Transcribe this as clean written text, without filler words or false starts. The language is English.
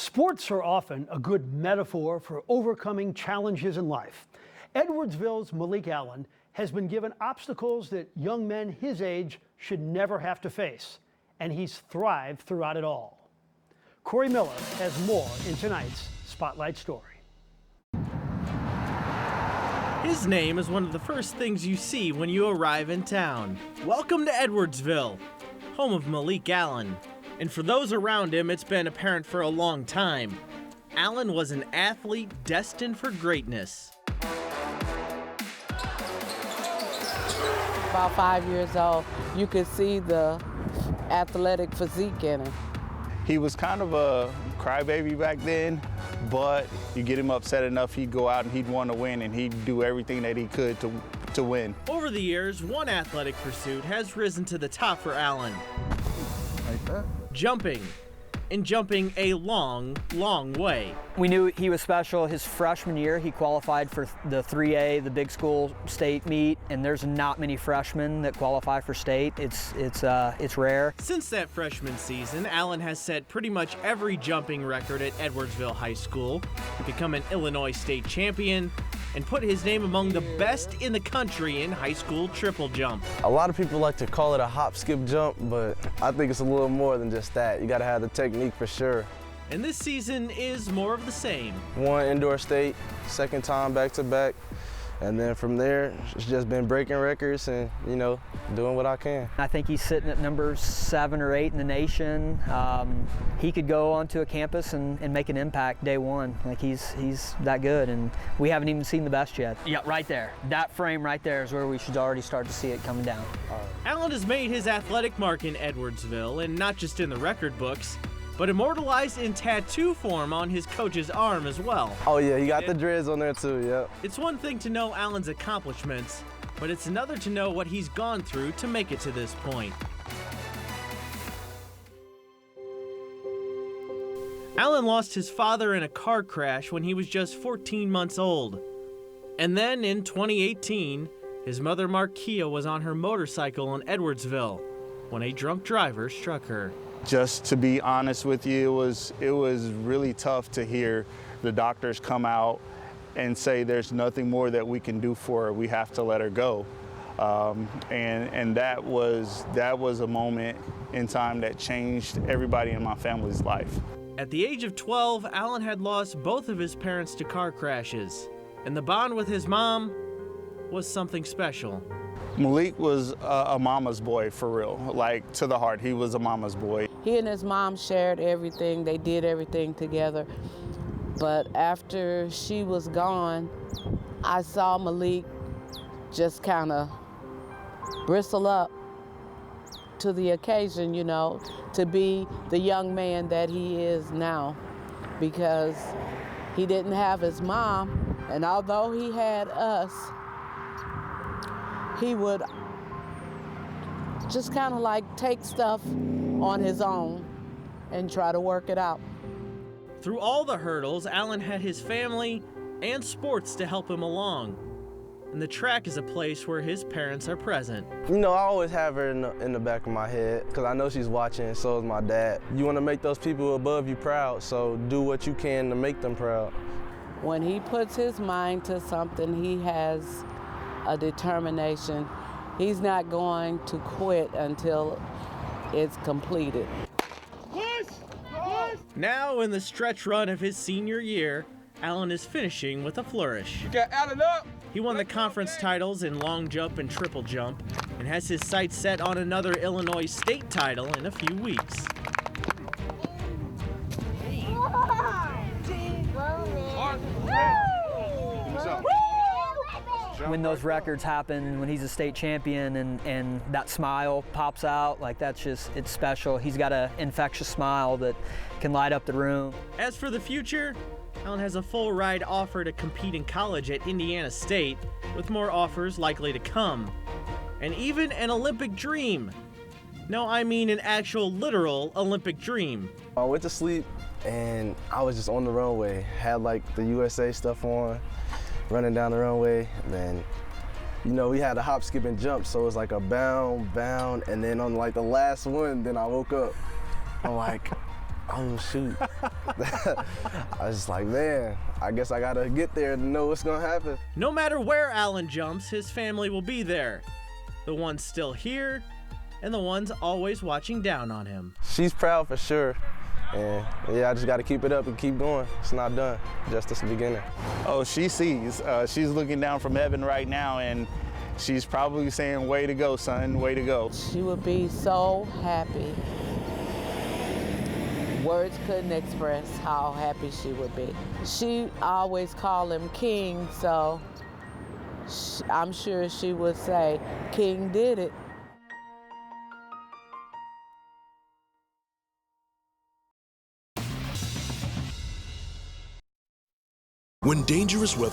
Sports are often a good metaphor for overcoming challenges in life. Edwardsville's Malik Allen has been given obstacles that young men his age should never have to face, and he's thrived throughout it all. Corey Miller has more in tonight's Spotlight Story. His name is one of the first things you see when you arrive in town. Welcome to Edwardsville, home of Malik Allen. And for those around him, it's been apparent for a long time. Allen was an athlete destined for greatness. About 5 years old, you could see the athletic physique in him. He was kind of a crybaby back then, but you get him upset enough, he'd go out and he'd want to win, and he'd do everything that he could to win. Over the years, one athletic pursuit has risen to the top for Allen. Like that? Jumping. And jumping a long, long way. We knew he was special. His freshman year, he qualified for the 3A, the big school state meet, and there's not many freshmen that qualify for state. It's rare. Since that freshman season, Allen has set pretty much every jumping record at Edwardsville High School, become an Illinois state champion, and put his name among the best in the country in high school triple jump. A lot of people like to call it a hop, skip, jump, but I think it's a little more than just that. You gotta have the technique for sure. And this season is more of the same. One indoor state, second time back-to-back, and then from there, it's just been breaking records and, you know, doing what I can. I think he's sitting at number 7 or 8 in the nation. He could go onto a campus and make an impact day one. Like he's that good, and we haven't even seen the best yet. Yeah, right there. That frame right there is where we should already start to see it coming down. Allen has made his athletic mark in Edwardsville, and not just in the record books, but immortalized in tattoo form on his coach's arm as well. Oh yeah, he got the dreads on there too, yep. It's one thing to know Allen's accomplishments, but it's another to know what he's gone through to make it to this point. Allen lost his father in a car crash when he was just 14 months old. And then in 2018, his mother Markia was on her motorcycle in Edwardsville when a drunk driver struck her. Just to be honest with you, it was really tough to hear the doctors come out and say there's nothing more that we can do for her. We have to let her go. And that was a moment in time that changed everybody in my family's life. At the age of 12, Allen had lost both of his parents to car crashes, and the bond with his mom was something special. Malik was a mama's boy, for real, like to the heart. He was a mama's boy. He and his mom shared everything. They did everything together. But after she was gone, I saw Malik just kind of bristle up to the occasion, you know, to be the young man that he is now, because he didn't have his mom, and although he had us, he would just kind of like take stuff on his own and try to work it out. Through all the hurdles, Allen had his family and sports to help him along. And the track is a place where his parents are present. You know, I always have her in the back of my head because I know she's watching, and so is my dad. You want to make those people above you proud, so do what you can to make them proud. When he puts his mind to something, he has a determination. He's not going to quit until it's completed. Now in the stretch run of his senior year, Allen is finishing with a flourish. Got Allen up. He won the conference titles in long jump and triple jump and has his sights set on another Illinois state title in a few weeks. When those records happen, when he's a state champion and that smile pops out, like it's special. He's got an infectious smile that can light up the room. As for the future, Allen has a full ride offer to compete in college at Indiana State, with more offers likely to come. And even an Olympic dream. No, I mean an actual literal Olympic dream. I went to sleep and I was just on the runway, had like the USA stuff on, running down the runway, and then, you know, we had a hop, skip, and jump, so it was like a bound, and then on like the last one, then I woke up. I'm like, oh shoot. I was just like, man, I guess I gotta get there to know what's gonna happen. No matter where Allen jumps, his family will be there. The ones still here, and the ones always watching down on him. She's proud for sure. And yeah, I just gotta keep it up and keep going. It's not done, just the beginning. Oh, she sees. She's looking down from heaven right now, and she's probably saying, way to go, son, way to go. She would be so happy. Words couldn't express how happy she would be. She always called him King, so I'm sure she would say, King did it. When dangerous weather